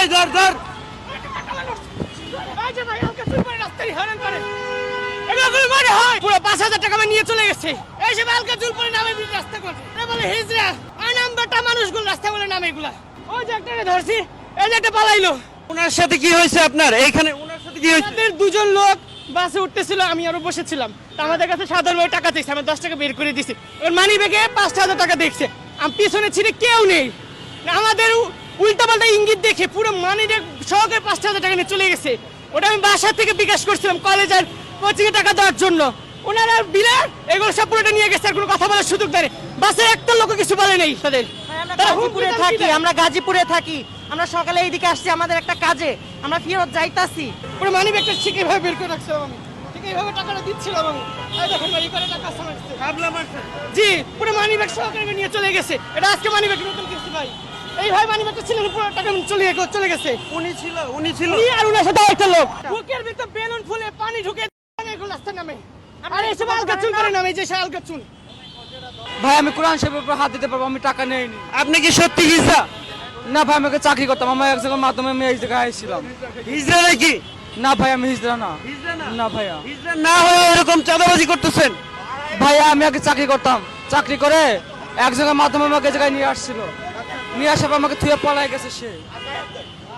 এই ধর ধর। এই যে ভাই আমাকে চুরি করে রাস্তায় হেরান করে। এগুলো মনে হয় পুরো 5,000 টাকা আমার নিয়ে চলে গেছে। এই যে বালকা চুল পরে নামে রাস্তা করে। এটা বলে হিজড়া। আর নাম্বারটা মানুষগুলো রাস্তা বলে নামে এগুলা। ওই যে একটা ধরছি, এই যে একটা পালাইলো। ওনার সাথে কি হয়েছে আপনার? এইখানে ওনার সাথে কি হয়েছে? আমাদের দুজন লোক বাসে উঠতেছিল, আমি আরো বসেছিলাম। তো আমাদের কাছে সাধারণভাবে টাকা দিচ্ছে, আমি 10 টাকা বের করে দিছি। ওর মানি ব্যাগে 5,000 টাকা দেখছে। আমি পিছনে ছিঁড়ে কেউ নেই। আমাদের উল্টা পাল্টা ইঙ্গিত দেখে পুরো মানি ব্যাগ সহকারে 5,000 টাকা নিয়ে চলে গেছে। ওটা আমি বাসা থেকে বিকাশ করছিলাম কলেজের কোচিং টাকা দেওয়ার জন্য। ওনারা বিলে এগুলো সব পুরোটা নিয়ে গেছে, আর কোনো কথা বলার সুযোগ দেয়। বাসে একটা লোক কিছু বলে নেই তাদের। গাজীপুরে থাকি, আমরা গাজীপুরে থাকি। আমরা সকালে এইদিকে আসছি আমাদের একটা কাজে, আমরা ফেরত যাইতাছি। পুরো মানি ব্যাগটা ঠিক এইভাবে বের করে রাখছিলাম আমি, ঠিক এইভাবে টাকাটা দিচ্ছিলাম আমি। এই দেখেন ভাই, এই করে টাকা আসছে। হাবলা মারছে। জি, পুরো মানি ব্যাগ সহকারে নিয়ে চলে গেছে। এটা আজকে মানি ব্যাগ নতুন কিনছি ভাই। এই ভাই মানি ব্যাগটা ছিল, পুরো টাকা চলে গেছে। উনি ছিল। উনি আর উনার সাথে একটা লোক বুকের ভিতর বেলুন ফুলে পানি ঢুকে এগুলো রাস্তায় নামে। আর এসব আলগা চুল করে নামে, যে আলগা চুল। ভাই আমি কোরআন শরীফের উপর হাত দিতে পারবো, আমি টাকা নেইনি। আপনি কি সত্যি হিজড়া? না ভাই, আমাকে চাকরি করতাম, আমার এক জায়গার মাধ্যমে আমি এই জায়গায় এসেছিলাম। হিজড়া নাকি? না ভাই, আমি হিজড়া না। হিজড়া না? না ভাইয়া। হিজড়া না হয়ে এরকম চাঁদাবাজি করতেছেন? ভাইয়া আমি আগে চাকরি করতাম, চাকরি করে এক জায়গার মাধ্যমে আমাকে এই জায়গায় নিয়ে আসছিল। নিয়ে আসার পর আমাকে থুয়ে পলাই গেছে সে।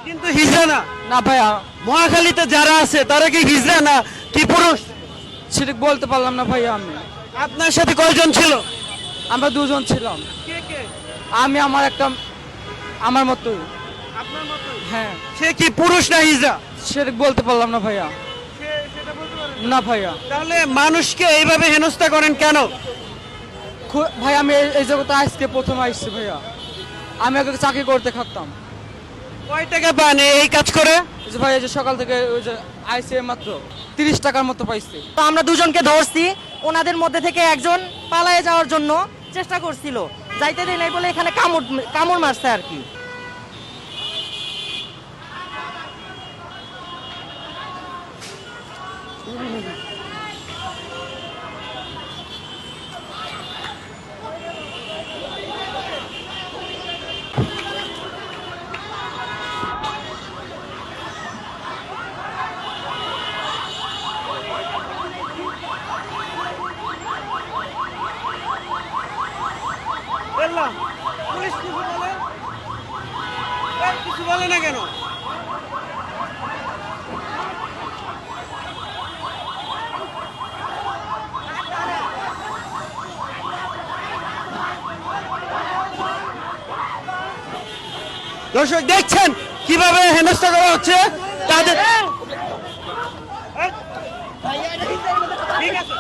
কিন্তু হিজড়া না। না ভাইয়া, মহাখালীতে যারা আছে তারা কি হিজড়া না কি পুরুষ? সেটা বলতে পারলাম না ভাইয়া। আমি আপনার সাথে কয়জন ছিল? আমরা দুজন ছিলাম। আমি আমার মতোই। আপনার মতো? হ্যাঁ। সে কি পুরুষ না হিজড়া? সেটা বলতে পারলাম না ভাইয়া। না ভাইয়া। তাহলে মানুষকে এইভাবে হেনস্থা করেন কেন? ভাই আমি এই জগতে আজকে প্রথম আসছি ভাইয়া। আমি আগে চাকরি করতে থাকতাম। কয় টাকা পান এই কাজ করে? এই যে ভাই, এই যে সকাল থেকে ওই যে আইসি মাত্র 30 টাকার মতো পাইছি। তো আমরা দুজনকে ধরছি, ওনাদের মধ্যে থেকে একজন পালায়ে যাওয়ার জন্য চেষ্টা করছিল, যাইতে দেয় নাই বলে এখানে কামড় মারছে আর কি। পুলিশ কিছু বলে? কিছু বলে না কেন? দর্শক দেখছেন কিভাবে হেনস্থা করা হচ্ছে তাদের। ঠিক আছে।